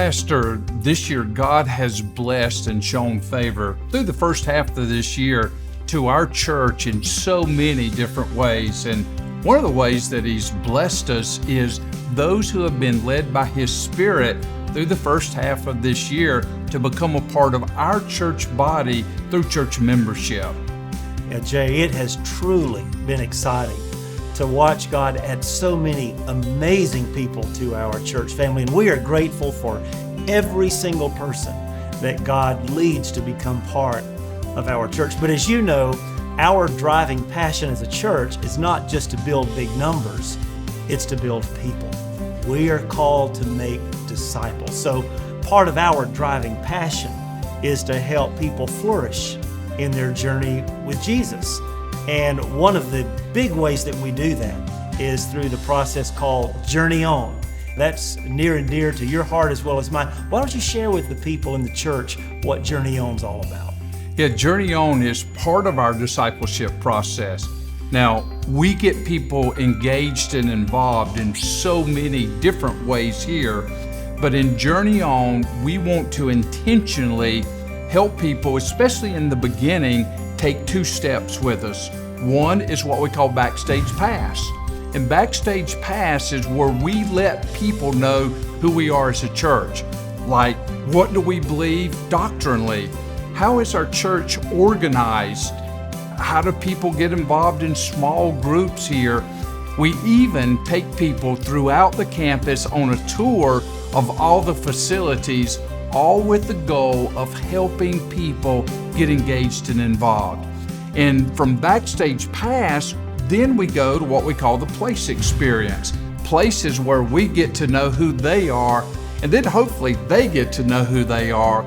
Pastor, this year God has blessed and shown favor through the first half of this year to our church in so many different ways. And one of the ways that He's blessed us is those who have been led by His Spirit through the first half of this year to become a part of our church body through church membership. Yeah, Jay, it has truly been exciting to watch God add so many amazing people to our church family. And we are grateful for every single person that God leads to become part of our church. But as you know, our driving passion as a church is not just to build big numbers, it's to build people. We are called to make disciples. So part of our driving passion is to help people flourish in their journey with Jesus. And one of the big ways that we do that is through the process called Journey On. That's near and dear to your heart as well as mine. Why don't you share with the people in the church what Journey On's all about? Yeah, Journey On is part of our discipleship process. Now, we get people engaged and involved in so many different ways here, but in Journey On, we want to intentionally help people, especially in the beginning, take two steps with us. One is what we call Backstage Pass. And Backstage Pass is where we let people know who we are as a church. Like, what do we believe doctrinally? How is our church organized? How do people get involved in small groups here? We even take people throughout the campus on a tour of all the facilities, all with the goal of helping people get engaged and involved. And from Backstage Pass, then we go to what we call the place experience. Places where we get to know who they are, and then hopefully they get to know who they are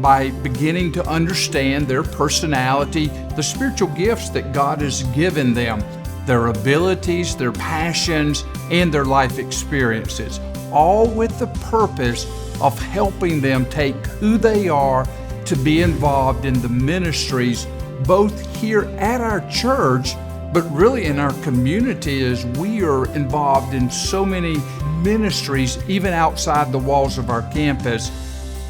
by beginning to understand their personality, the spiritual gifts that God has given them, their abilities, their passions, and their life experiences, all with the purpose of helping them take who they are to be involved in the ministries, both here at our church, but really in our community, as we are involved in so many ministries, even outside the walls of our campus.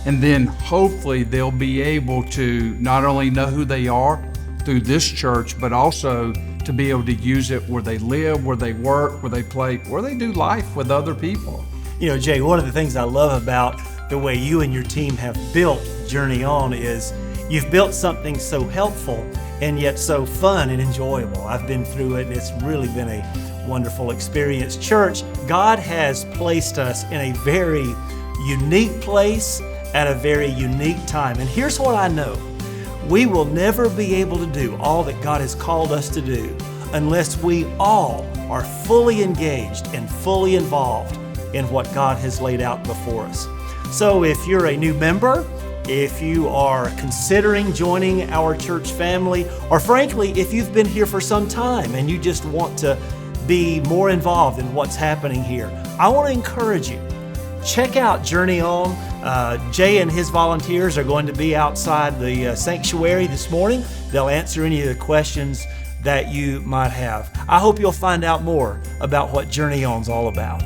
And then hopefully they'll be able to not only know who they are through this church, but also to be able to use it where they live, where they work, where they play, where they do life with other people. You know, Jay, one of the things I love about the way you and your team have built Journey On is you've built something so helpful and yet so fun and enjoyable. I've been through it and it's really been a wonderful experience. Church, God has placed us in a very unique place at a very unique time. And here's what I know. We will never be able to do all that God has called us to do unless we all are fully engaged and fully involved in what God has laid out before us. So if you're a new member, if you are considering joining our church family, or frankly, if you've been here for some time and you just want to be more involved in what's happening here, I want to encourage you. Check out Journey On. Jay and his volunteers are going to be outside the sanctuary this morning. They'll answer any of the questions that you might have. I hope you'll find out more about what Journey On's all about.